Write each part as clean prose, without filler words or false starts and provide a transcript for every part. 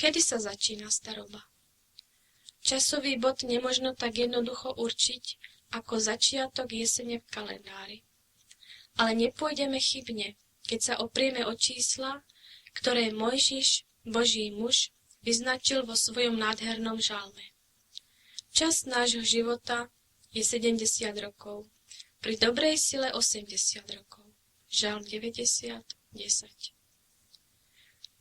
Kedy sa začína staroba? Časový bod nemožno tak jednoducho určiť, ako začiatok jesene v kalendári. Ale nepôjdeme chybne, keď sa oprieme o čísla, ktoré Mojžiš, Boží muž, vyznačil vo svojom nádhernom žalme. Čas nášho života je 70 rokov, pri dobrej sile 80 rokov. Žalm 90, 10.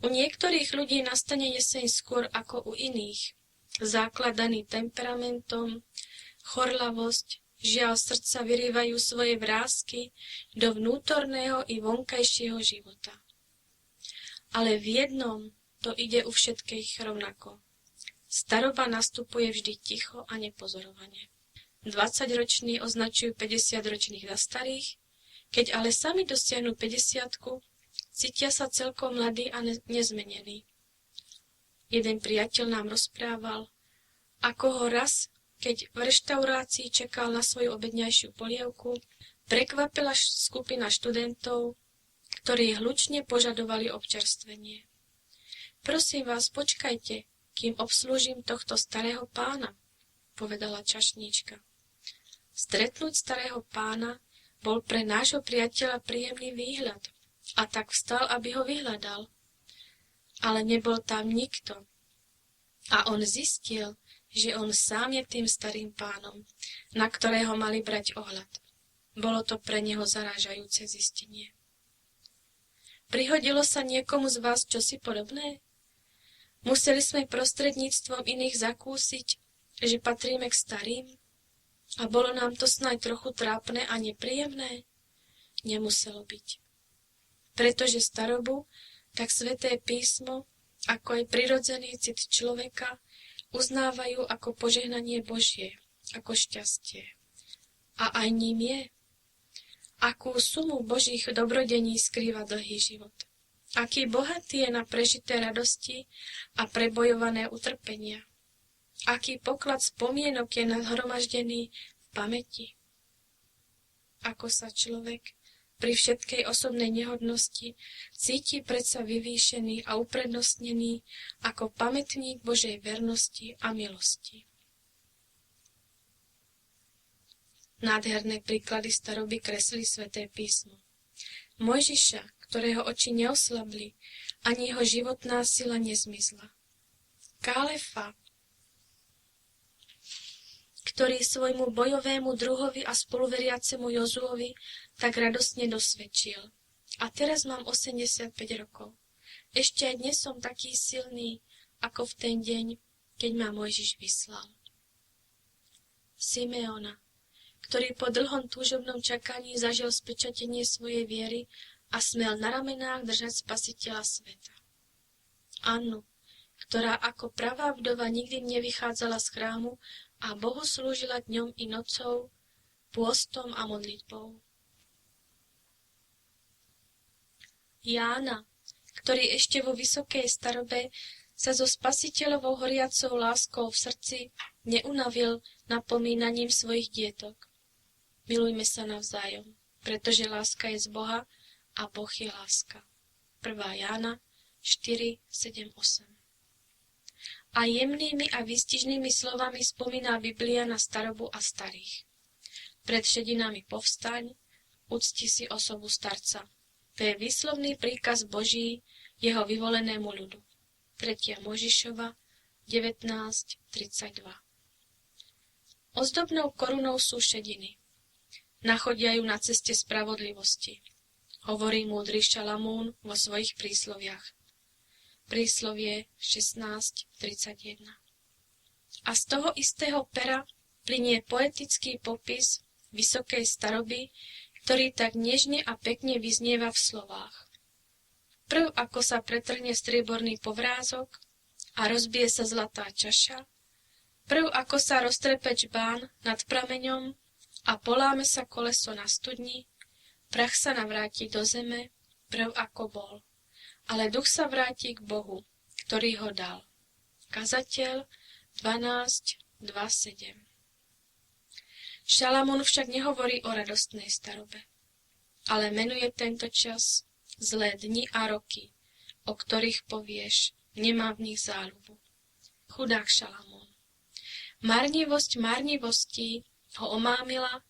U niektorých ľudí nastane jeseň skôr ako u iných. Základ daný temperamentom, chorlavosť, žiaľ srdca vyrývajú svoje vrásky do vnútorného i vonkajšieho života. Ale v jednom to ide u všetkých rovnako. Staroba nastupuje vždy ticho a nepozorovane. 20-roční označujú 50-ročných za starých, keď ale sami dosiahnu 50-ku, cítia sa celkom mladí a nezmenení. Jeden priateľ nám rozprával, ako ho raz, keď v reštaurácii čakal na svoju obedňajšiu polievku, prekvapila skupina študentov, ktorí hlučne požadovali občerstvenie. Prosím vás, počkajte, kým obslúžim tohto starého pána, povedala čašníčka. Stretnúť starého pána bol pre nášho priateľa príjemný výhľad. A tak vstal, aby ho vyhľadal. Ale nebol tam nikto. A on zistil, že on sám je tým starým pánom, na ktorého mali brať ohľad. Bolo to pre neho zarážajúce zistenie. Prihodilo sa niekomu z vás čosi podobné? Museli sme prostredníctvom iných zakúsiť, že patríme k starým? A bolo nám to snáď trochu trápne a nepríjemné? Nemuselo byť. Pretože starobu, tak Sväté písmo, ako aj prirodzený cit človeka, uznávajú ako požehnanie Božie, ako šťastie. A aj ním je. Akú sumu Božích dobrodení skrýva dlhý život. Aký bohatý je na prežité radosti a prebojované utrpenia. Aký poklad spomienok je nahromaždený v pamäti. Ako sa človek pri všetkej osobnej nehodnosti cíti predsa vyvýšený a uprednostnený ako pamätník Božej vernosti a milosti. Nádherné príklady staroby kreslí Sväté písmo. Mojžiša, ktorého oči neoslabli, ani jeho životná sila nezmizla. Kálefa, ktorý svojmu bojovému druhovi a spoluveriacemu Jozuovi tak radostne dosvedčil. A teraz mám 85 rokov. Ešte aj dnes som taký silný, ako v ten deň, keď ma Mojžiš vyslal. Simeona, ktorý po dlhom túžobnom čakaní zažil spečatenie svojej viery a smel na ramenách držať Spasiteľa sveta. Annu, ktorá ako pravá vdova nikdy nevychádzala z chrámu a Bohu slúžila dňom i nocou, pôstom a modlitbou. Jána, ktorý ešte vo vysokej starobe sa so Spasiteľovou horiacou láskou v srdci neunavil napomínaním svojich dietok. Milujme sa navzájom, pretože láska je z Boha a Boh je láska. 1. Jána 4, 7, 8. A jemnými a výstižnými slovami spomína Biblia na starobu a starých. Pred šedinami povstaň, ucti si osobu starca. To je výslovný príkaz Boží jeho vyvolenému ľudu. 3. Mojžišova 19.32. Ozdobnou korunou sú šediny. Nachodia ju na ceste spravodlivosti, hovorí múdry Šalamún vo svojich prísloviach. Príslovie 16.31. A z toho istého pera plynie poetický popis vysokej staroby, ktorý tak nežne a pekne vyznieva v slovách. Prv ako sa pretrhne strieborný povrázok a rozbije sa zlatá čaša, prv ako sa roztrepe čbán nad prameňom a poláme sa koleso na studni, prach sa navráti do zeme, prv ako bol. Ale duch sa vráti k Bohu, ktorý ho dal. Kazateľ 12.2.7. Šalamún však nehovorí o radostnej starobe, ale menuje tento čas zlé dni a roky, o ktorých povieš, nemá v nich záľubu. Chudák Šalamún. Marnivosť marnivostí ho omámila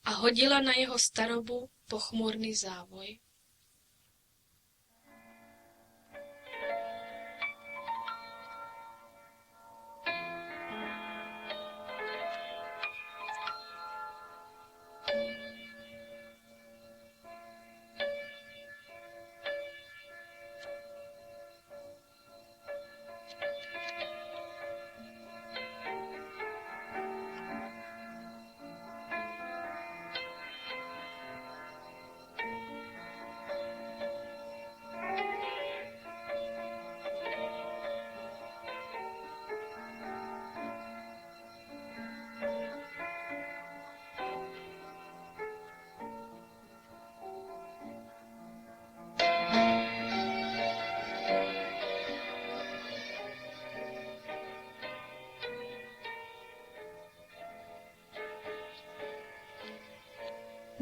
a hodila na jeho starobu pochmúrny závoj.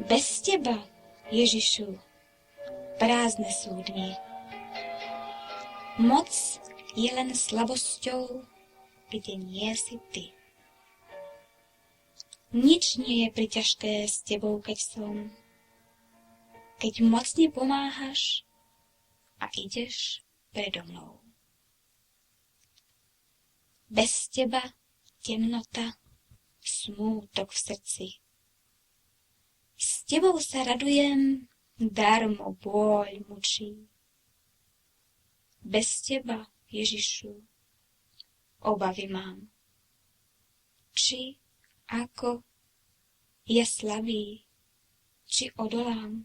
Bez teba, Ježišu, prázdne sú dni. Moc je len slabosťou, kde nie si ty. Nič nie je priťažké s tebou, keď som. Keď mocne pomáhaš a ideš predo mnou. Bez teba temnota, smútok v srdci. S tebou sa radujem, darmo bôľ mučí. Bez teba, Ježišu, obavy mám. Či, ako, je slabý, či odolám.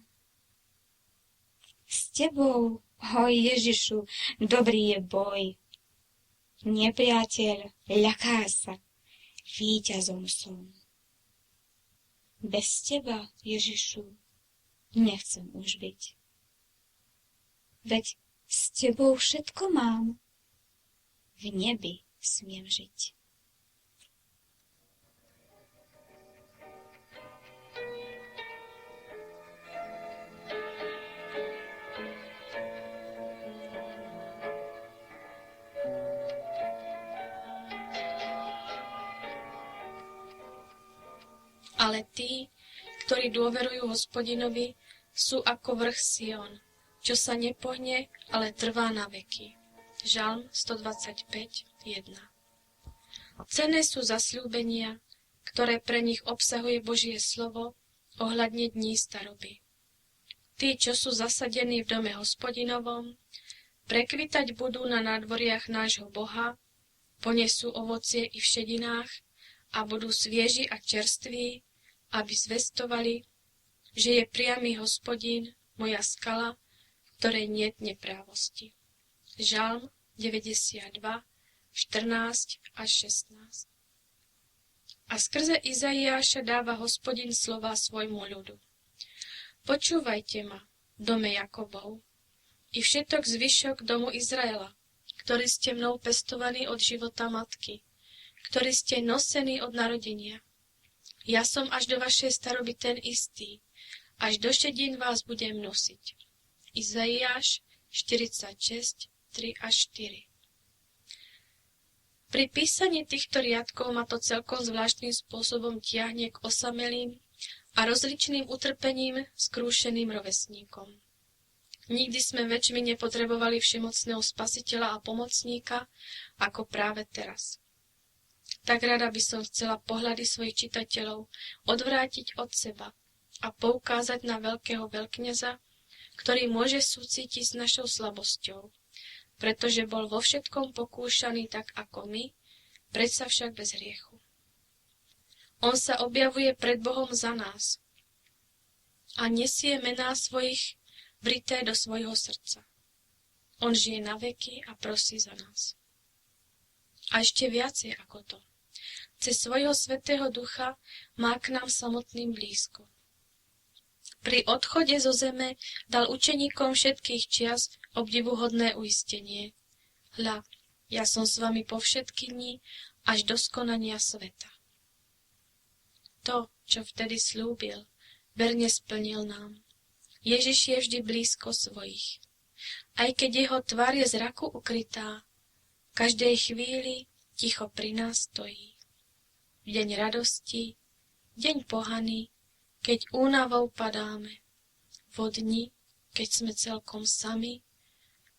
S tebou, hoj Ježišu, dobrý je boj. Nepriateľ ľaká sa, víťazom som. Bez teba, Ježišu, nechcem už byť. Veď s tebou všetko mám. V nebi smiem žiť. Ale tí, ktorí dôverujú Hospodinovi, sú ako vrch Sion, čo sa nepohne, ale trvá na veky. Žalm 125:1. Cenné sú zasľúbenia, ktoré pre nich obsahuje Božie slovo ohľadne dní staroby. Tí, čo sú zasadení v dome Hospodinovom, prekvitať budú na nádvoriach nášho Boha, ponesú ovocie i v šedinách a budú svieži a čerství, aby zvestovali, že je priamy Hospodín, moja skala, v ktorej niet neprávosti. Žalm 92:14-16. A skrze Izaiáša dáva Hospodin slova svojmu ľudu. Počúvajte ma, dome Jakobov, i všetok zvyšok domu Izraela, ktorí ste mnou pestovaní od života matky, ktorí ste nosení od narodenia. Ja som až do vašej staroby ten istý, až do šedín vás budem nosiť. Izaiáš 46:3-4. Pri písaní týchto riadkov ma to celkom zvláštnym spôsobom tiahne k osamelým a rozličným utrpením skrúšeným rovesníkom. Nikdy sme väčšmi nepotrebovali všemocného spasiteľa a pomocníka, ako práve teraz. Tak rada by som chcela pohľady svojich čitateľov odvrátiť od seba a poukázať na veľkého veľkňaza, ktorý môže súcitiť s našou slabosťou, pretože bol vo všetkom pokúšaný tak ako my, predsa však bez hriechu. On sa objavuje pred Bohom za nás a nesie mená svojich vrité do svojho srdca. On žije na veky a prosí za nás. A ešte viacej ako to. Cez svojho svätého ducha má k nám samotným blízko. Pri odchode zo zeme dal učeníkom všetkých čias obdivuhodné uistenie. Hľa, ja som s vami po všetky dni až do skonania sveta. To, čo vtedy slúbil, verne splnil nám. Ježiš je vždy blízko svojich. Aj keď jeho tvár je zraku ukrytá, každej chvíli ticho pri nás stojí. V deň radosti, deň pohaný, keď únavou padáme. Vo dni, keď sme celkom sami,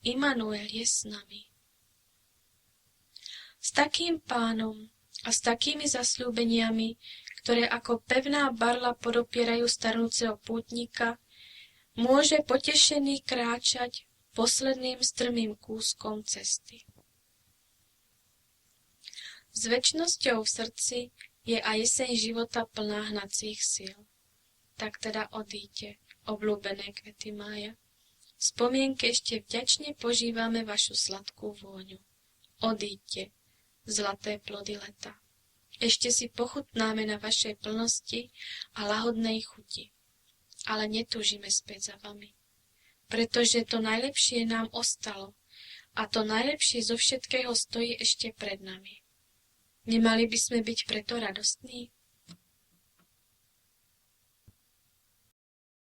Immanuel je s nami. S takým Pánom a s takými zasľúbeniami, ktoré ako pevná barla podopierajú starnúceho pútnika, môže potešený kráčať posledným strmým kúskom cesty. S večnosťou v srdci je aj jeseň života plná hnacích síl. Tak teda odíďte, obľúbené kvety mája. V spomienke ešte vďačne požívame vašu sladkú vôňu. Odíďte, zlaté plody leta. Ešte si pochutnáme na vašej plnosti a lahodnej chuti. Ale netúžime späť za vami, pretože to najlepšie nám ostalo a to najlepšie zo všetkého stojí ešte pred nami. Nemali by sme byť preto radostní?